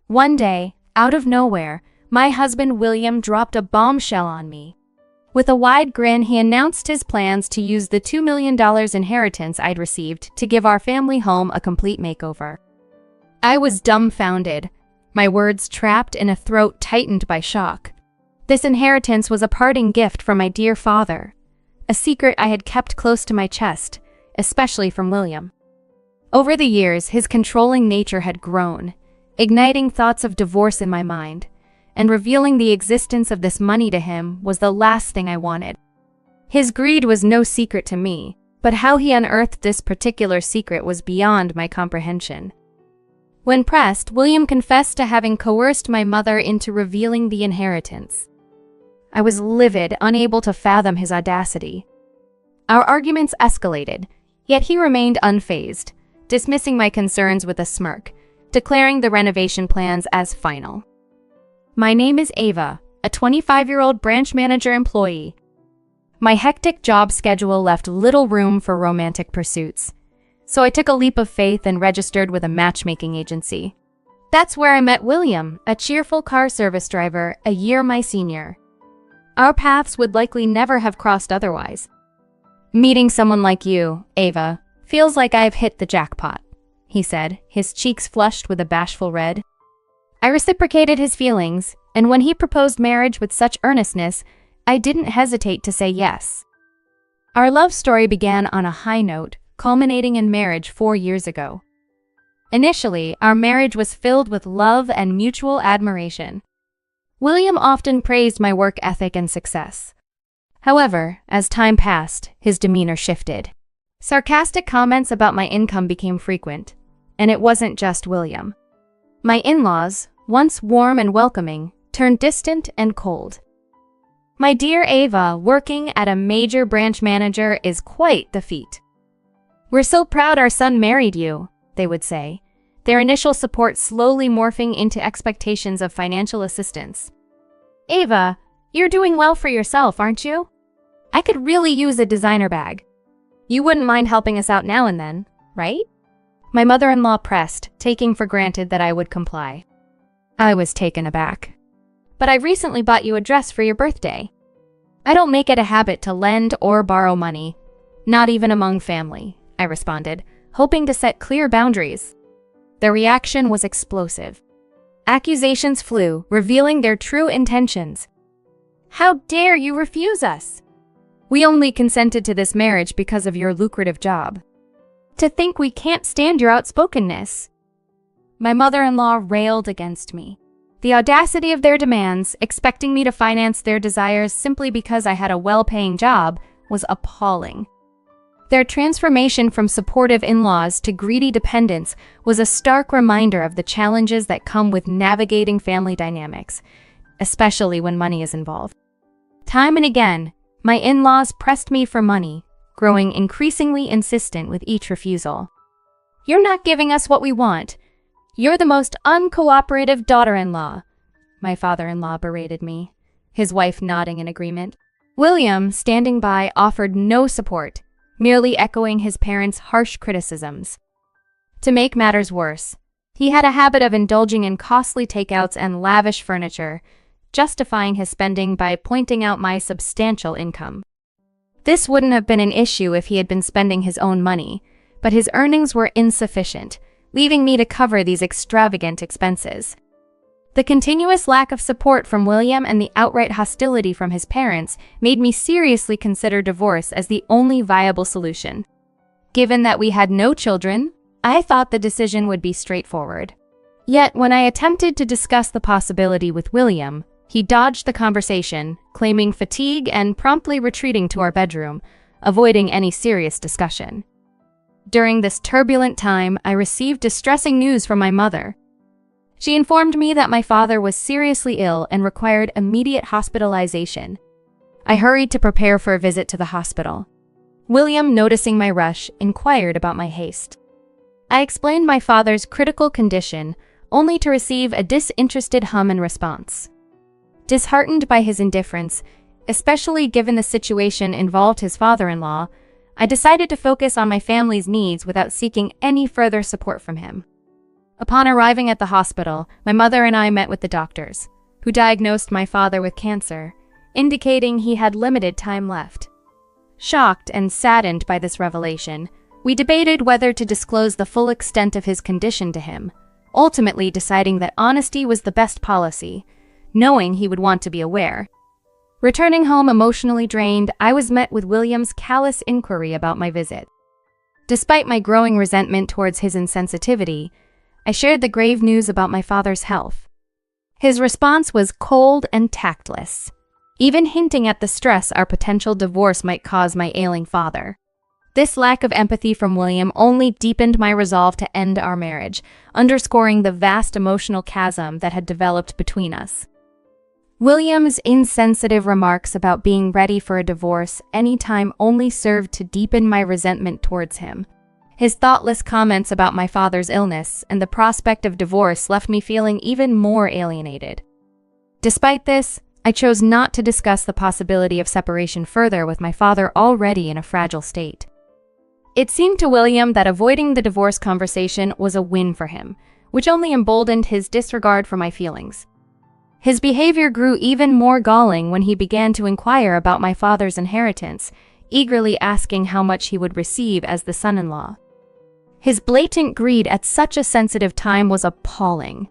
One day, out of nowhere, my husband William dropped a bombshell on me. With a wide grin, he announced his plans to use the $2 million inheritance I'd received to give our family home a complete makeover. I was dumbfounded, my words trapped in a throat tightened by shock. This inheritance was a parting gift from my dear father, a secret I had kept close to my chest, especially from William. Over the years, his controlling nature had grown, igniting thoughts of divorce in my mind, and revealing the existence of this money to him was the last thing I wanted. His greed was no secret to me, but how he unearthed this particular secret was beyond my comprehension. When pressed, William confessed to having coerced my mother into revealing the inheritance. I was livid, unable to fathom his audacity. Our arguments escalated, yet he remained unfazed, dismissing my concerns with a smirk, declaring the renovation plans as final. My name is Ava, a 25-year-old branch manager employee. My hectic job schedule left little room for romantic pursuits, so I took a leap of faith and registered with a matchmaking agency. That's where I met William, a cheerful car service driver, a year my senior. Our paths would likely never have crossed otherwise. Meeting someone like you, Ava, feels like I've hit the jackpot, he said, his cheeks flushed with a bashful red. I reciprocated his feelings, and when he proposed marriage with such earnestness, I didn't hesitate to say yes. Our love story began on a high note, culminating in marriage 4 years ago. Initially, our marriage was filled with love and mutual admiration. William often praised my work ethic and success. However, as time passed, his demeanor shifted. Sarcastic comments about my income became frequent, and it wasn't just William. My in-laws, once warm and welcoming, turned distant and cold. My dear Ava, working at a major branch manager is quite the feat. We're so proud our son married you, they would say, their initial support slowly morphing into expectations of financial assistance. Ava, you're doing well for yourself, aren't you? I could really use a designer bag. You wouldn't mind helping us out now and then, right? My mother-in-law pressed, taking for granted that I would comply. I was taken aback. But I recently bought you a dress for your birthday. I don't make it a habit to lend or borrow money, not even among family, I responded, hoping to set clear boundaries. Their reaction was explosive. Accusations flew, revealing their true intentions. How dare you refuse us? We only consented to this marriage because of your lucrative job. To think we can't stand your outspokenness. My mother-in-law railed against me. The audacity of their demands, expecting me to finance their desires simply because I had a well-paying job, was appalling. Their transformation from supportive in-laws to greedy dependents was a stark reminder of the challenges that come with navigating family dynamics, especially when money is involved. Time and again, my in-laws pressed me for money, growing increasingly insistent with each refusal. You're not giving us what we want. You're the most uncooperative daughter-in-law, my father-in-law berated me, his wife nodding in agreement. William, standing by, offered no support, merely echoing his parents' harsh criticisms. To make matters worse, he had a habit of indulging in costly takeouts and lavish furniture, justifying his spending by pointing out my substantial income. This wouldn't have been an issue if he had been spending his own money, but his earnings were insufficient, leaving me to cover these extravagant expenses. The continuous lack of support from William and the outright hostility from his parents made me seriously consider divorce as the only viable solution. Given that we had no children, I thought the decision would be straightforward. Yet, when I attempted to discuss the possibility with William, he dodged the conversation, claiming fatigue and promptly retreating to our bedroom, avoiding any serious discussion. During this turbulent time, I received distressing news from my mother. She informed me that my father was seriously ill and required immediate hospitalization. I hurried to prepare for a visit to the hospital. William, noticing my rush, inquired about my haste. I explained my father's critical condition, only to receive a disinterested hum in response. Disheartened by his indifference, especially given the situation involved his father-in-law, I decided to focus on my family's needs without seeking any further support from him. Upon arriving at the hospital, my mother and I met with the doctors, who diagnosed my father with cancer, indicating he had limited time left. Shocked and saddened by this revelation, we debated whether to disclose the full extent of his condition to him, ultimately deciding that honesty was the best policy, knowing he would want to be aware. Returning home emotionally drained, I was met with William's callous inquiry about my visit. Despite my growing resentment towards his insensitivity, I shared the grave news about my father's health. His response was cold and tactless, even hinting at the stress our potential divorce might cause my ailing father. This lack of empathy from William only deepened my resolve to end our marriage, underscoring the vast emotional chasm that had developed between us. William's insensitive remarks about being ready for a divorce anytime only served to deepen my resentment towards him. His thoughtless comments about my father's illness and the prospect of divorce left me feeling even more alienated. Despite this, I chose not to discuss the possibility of separation further with my father already in a fragile state. It seemed to William that avoiding the divorce conversation was a win for him, which only emboldened his disregard for my feelings. His behavior grew even more galling when he began to inquire about my father's inheritance, eagerly asking how much he would receive as the son-in-law. His blatant greed at such a sensitive time was appalling.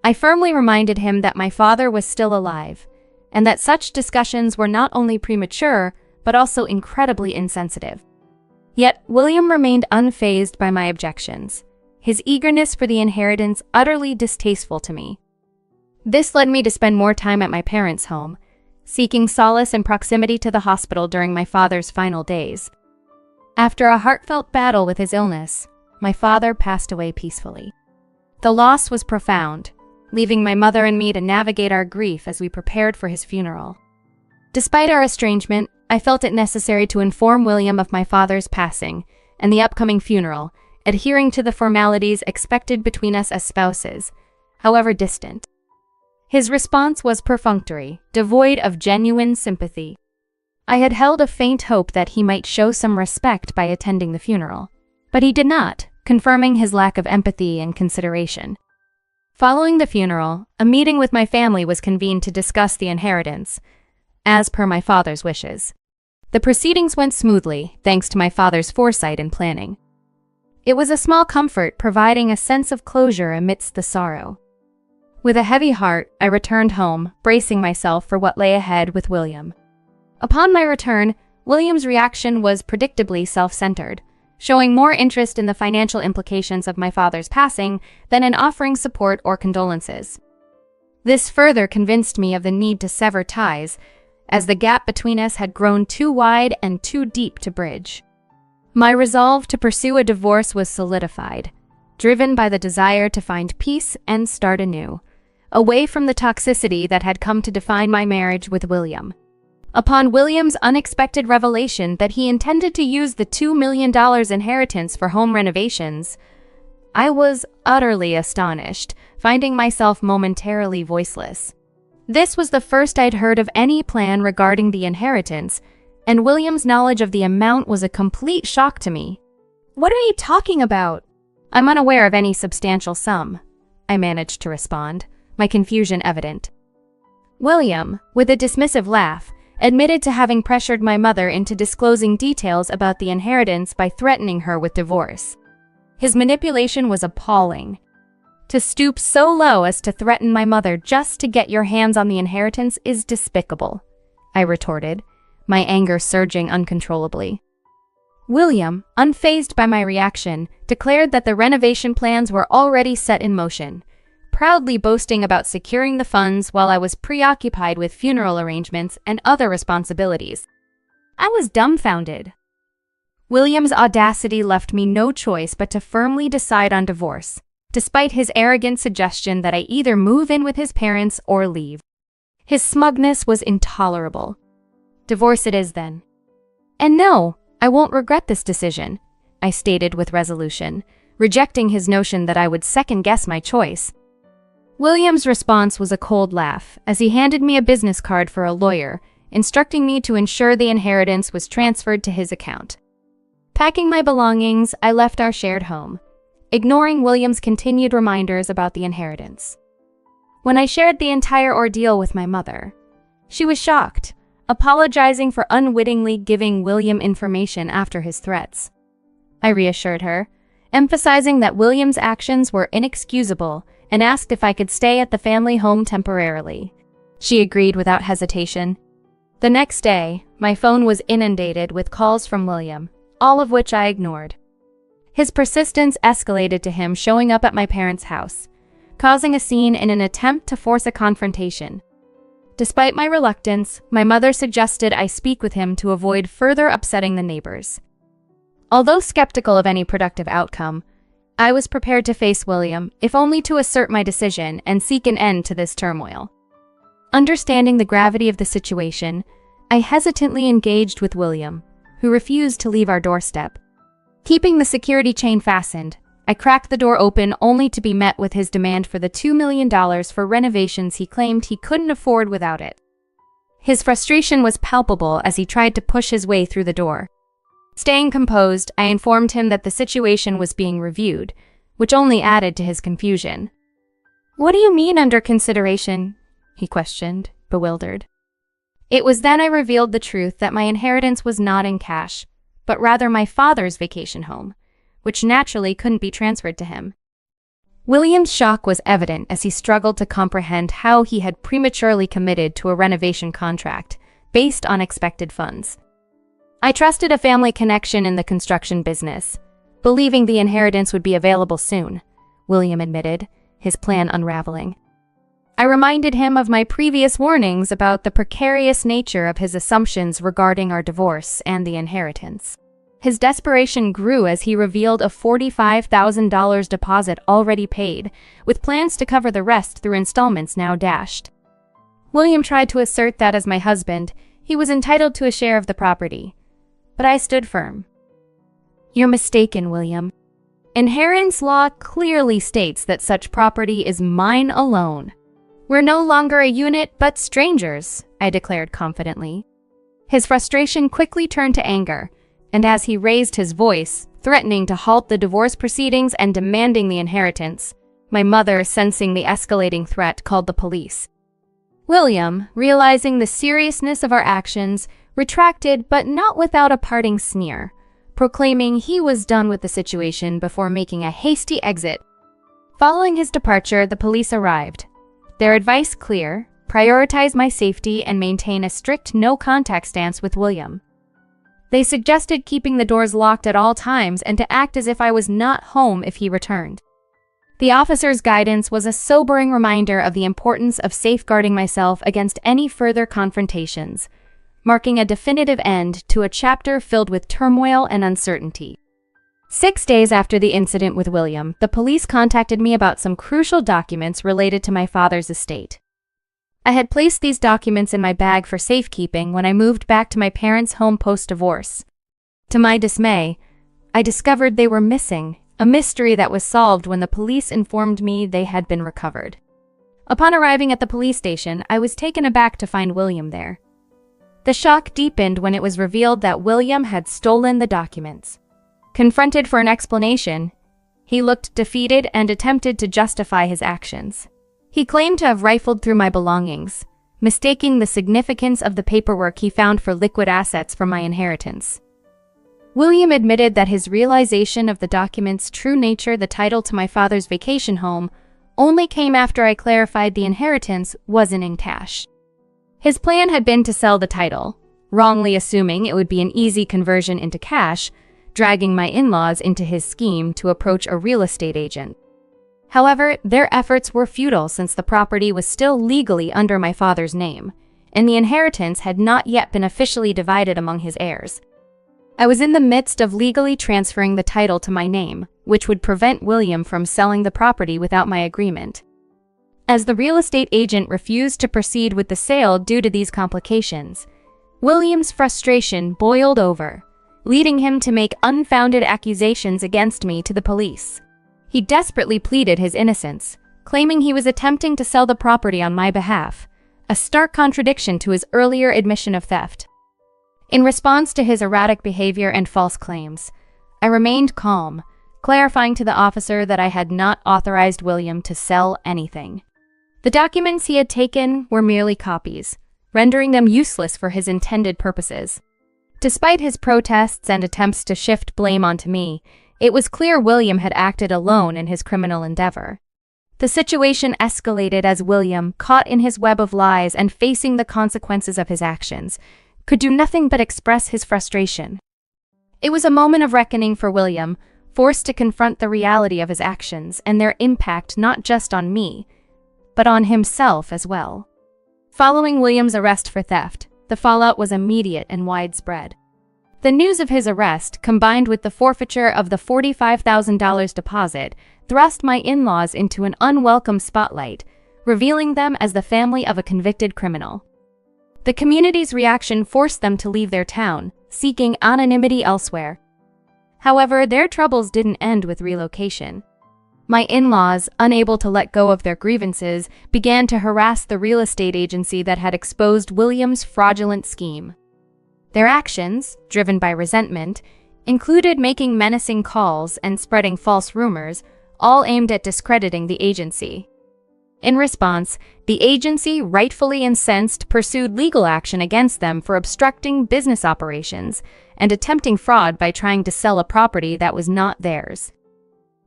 I firmly reminded him that my father was still alive, and that such discussions were not only premature, but also incredibly insensitive. Yet William remained unfazed by my objections, his eagerness for the inheritance utterly distasteful to me. This led me to spend more time at my parents' home, seeking solace in proximity to the hospital during my father's final days. After a heartfelt battle with his illness, my father passed away peacefully. The loss was profound, leaving my mother and me to navigate our grief as we prepared for his funeral. Despite our estrangement, I felt it necessary to inform William of my father's passing and the upcoming funeral, adhering to the formalities expected between us as spouses, however distant. His response was perfunctory, devoid of genuine sympathy. I had held a faint hope that he might show some respect by attending the funeral, but he did not, confirming his lack of empathy and consideration. Following the funeral, a meeting with my family was convened to discuss the inheritance, as per my father's wishes. The proceedings went smoothly, thanks to my father's foresight and planning. It was a small comfort, providing a sense of closure amidst the sorrow. With a heavy heart, I returned home, bracing myself for what lay ahead with William. Upon my return, William's reaction was predictably self-centered, showing more interest in the financial implications of my father's passing than in offering support or condolences. This further convinced me of the need to sever ties, as the gap between us had grown too wide and too deep to bridge. My resolve to pursue a divorce was solidified, driven by the desire to find peace and start anew, away from the toxicity that had come to define my marriage with William. Upon William's unexpected revelation that he intended to use the $2 million inheritance for home renovations, I was utterly astonished, finding myself momentarily voiceless. This was the first I'd heard of any plan regarding the inheritance, and William's knowledge of the amount was a complete shock to me. "What are you talking about?" "I'm unaware of any substantial sum," I managed to respond, my confusion evident. William, with a dismissive laugh, admitted to having pressured my mother into disclosing details about the inheritance by threatening her with divorce. His manipulation was appalling. To stoop so low as to threaten my mother just to get your hands on the inheritance is despicable, I retorted, my anger surging uncontrollably. William, unfazed by my reaction, declared that the renovation plans were already set in motion, proudly boasting about securing the funds while I was preoccupied with funeral arrangements and other responsibilities. I was dumbfounded. William's audacity left me no choice but to firmly decide on divorce, despite his arrogant suggestion that I either move in with his parents or leave. His smugness was intolerable. "Divorce it is, then." "And no, I won't regret this decision," I stated with resolution, rejecting his notion that I would second-guess my choice. William's response was a cold laugh as he handed me a business card for a lawyer, instructing me to ensure the inheritance was transferred to his account. Packing my belongings, I left our shared home. ignoring William's continued reminders about the inheritance. When I shared the entire ordeal with my mother, she was shocked, apologizing for unwittingly giving William information after his threats. I reassured her, emphasizing that William's actions were inexcusable, and asked if I could stay at the family home temporarily. She agreed without hesitation. The next day, my phone was inundated with calls from William, all of which I ignored. His persistence escalated to him showing up at my parents' house, causing a scene in an attempt to force a confrontation. Despite my reluctance, my mother suggested I speak with him to avoid further upsetting the neighbors. Although skeptical of any productive outcome, I was prepared to face William, if only to assert my decision and seek an end to this turmoil. Understanding the gravity of the situation, I hesitantly engaged with William, who refused to leave our doorstep. Keeping the security chain fastened, I cracked the door open only to be met with his demand for the $2 million for renovations he claimed he couldn't afford without it. His frustration was palpable as he tried to push his way through the door. Staying composed, I informed him that the situation was being reviewed, which only added to his confusion. "What do you mean under consideration?" he questioned, bewildered. It was then I revealed the truth that my inheritance was not in cash, but rather my father's vacation home, which naturally couldn't be transferred to him. William's shock was evident as he struggled to comprehend how he had prematurely committed to a renovation contract based on expected funds. I trusted a family connection in the construction business, believing the inheritance would be available soon, William admitted, his plan unraveling. I reminded him of my previous warnings about the precarious nature of his assumptions regarding our divorce and the inheritance. His desperation grew as he revealed a $45,000 deposit already paid, with plans to cover the rest through installments now dashed. William tried to assert that as my husband, he was entitled to a share of the property, but I stood firm. "You're mistaken, William. Inheritance law clearly states that such property is mine alone. We're no longer a unit, but strangers," I declared confidently. His frustration quickly turned to anger, and as he raised his voice, threatening to halt the divorce proceedings and demanding the inheritance, my mother, sensing the escalating threat, called the police. William, realizing the seriousness of our actions, retracted, but not without a parting sneer, proclaiming he was done with the situation before making a hasty exit. Following his departure, the police arrived. Their advice clear: prioritize my safety and maintain a strict no-contact stance with William. They suggested keeping the doors locked at all times and to act as if I was not home if he returned. The officer's guidance was a sobering reminder of the importance of safeguarding myself against any further confrontations, marking a definitive end to a chapter filled with turmoil and uncertainty. 6 days after the incident with William, the police contacted me about some crucial documents related to my father's estate. I had placed these documents in my bag for safekeeping when I moved back to my parents' home post-divorce. To my dismay, I discovered they were missing, a mystery that was solved when the police informed me they had been recovered. Upon arriving at the police station, I was taken aback to find William there. The shock deepened when it was revealed that William had stolen the documents. Confronted for an explanation, he looked defeated and attempted to justify his actions. He claimed to have rifled through my belongings, mistaking the significance of the paperwork he found for liquid assets from my inheritance. William admitted that his realization of the document's true nature, the title to my father's vacation home, only came after I clarified the inheritance wasn't in cash. His plan had been to sell the title, wrongly assuming it would be an easy conversion into cash, dragging my in-laws into his scheme to approach a real estate agent. However, their efforts were futile since the property was still legally under my father's name, and the inheritance had not yet been officially divided among his heirs. I was in the midst of legally transferring the title to my name, which would prevent William from selling the property without my agreement. As the real estate agent refused to proceed with the sale due to these complications, William's frustration boiled over, leading him to make unfounded accusations against me to the police. He desperately pleaded his innocence, claiming he was attempting to sell the property on my behalf, a stark contradiction to his earlier admission of theft. In response to his erratic behavior and false claims, I remained calm, clarifying to the officer that I had not authorized William to sell anything. The documents he had taken were merely copies, rendering them useless for his intended purposes. Despite his protests and attempts to shift blame onto me, it was clear William had acted alone in his criminal endeavor. The situation escalated as William, caught in his web of lies and facing the consequences of his actions, could do nothing but express his frustration. It was a moment of reckoning for William, forced to confront the reality of his actions and their impact not just on me, but on himself as well. Following William's arrest for theft, the fallout was immediate and widespread. The news of his arrest, combined with the forfeiture of the $45,000 deposit, thrust my in-laws into an unwelcome spotlight, revealing them as the family of a convicted criminal. The community's reaction forced them to leave their town, seeking anonymity elsewhere. However, their troubles didn't end with relocation. My in-laws, unable to let go of their grievances, began to harass the real estate agency that had exposed William's fraudulent scheme. Their actions, driven by resentment, included making menacing calls and spreading false rumors, all aimed at discrediting the agency. In response, the agency, rightfully incensed, pursued legal action against them for obstructing business operations and attempting fraud by trying to sell a property that was not theirs.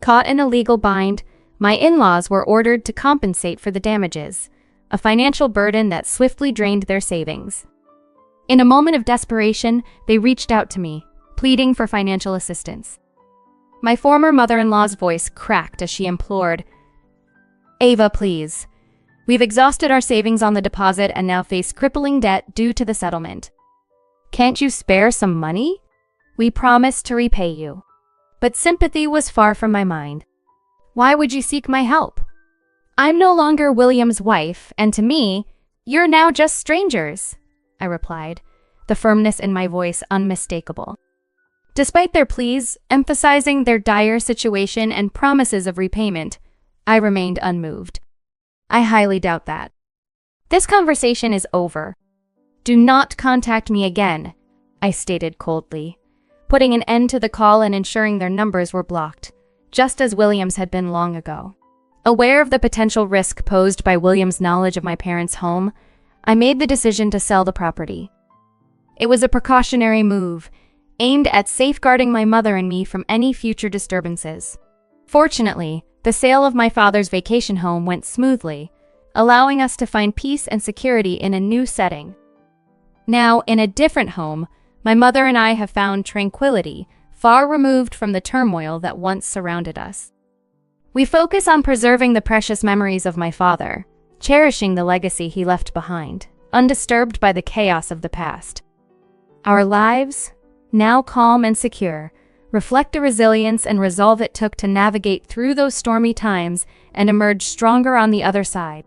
Caught in a legal bind, my in-laws were ordered to compensate for the damages, a financial burden that swiftly drained their savings. In a moment of desperation, they reached out to me, pleading for financial assistance. My former mother-in-law's voice cracked as she implored, "Ava, please. We've exhausted our savings on the deposit and now face crippling debt due to the settlement. Can't you spare some money? We promise to repay you." But sympathy was far from my mind. "Why would you seek my help? I'm no longer William's wife, and to me, you're now just strangers," I replied, the firmness in my voice unmistakable. Despite their pleas, emphasizing their dire situation and promises of repayment, I remained unmoved. "I highly doubt that. This conversation is over. Do not contact me again," I stated coldly, putting an end to the call and ensuring their numbers were blocked, just as William's had been long ago. Aware of the potential risk posed by William's knowledge of my parents' home, I made the decision to sell the property. It was a precautionary move, aimed at safeguarding my mother and me from any future disturbances. Fortunately, the sale of my father's vacation home went smoothly, allowing us to find peace and security in a new setting. Now, in a different home, my mother and I have found tranquility, far removed from the turmoil that once surrounded us. We focus on preserving the precious memories of my father, cherishing the legacy he left behind, undisturbed by the chaos of the past. Our lives, now calm and secure, reflect the resilience and resolve it took to navigate through those stormy times and emerge stronger on the other side.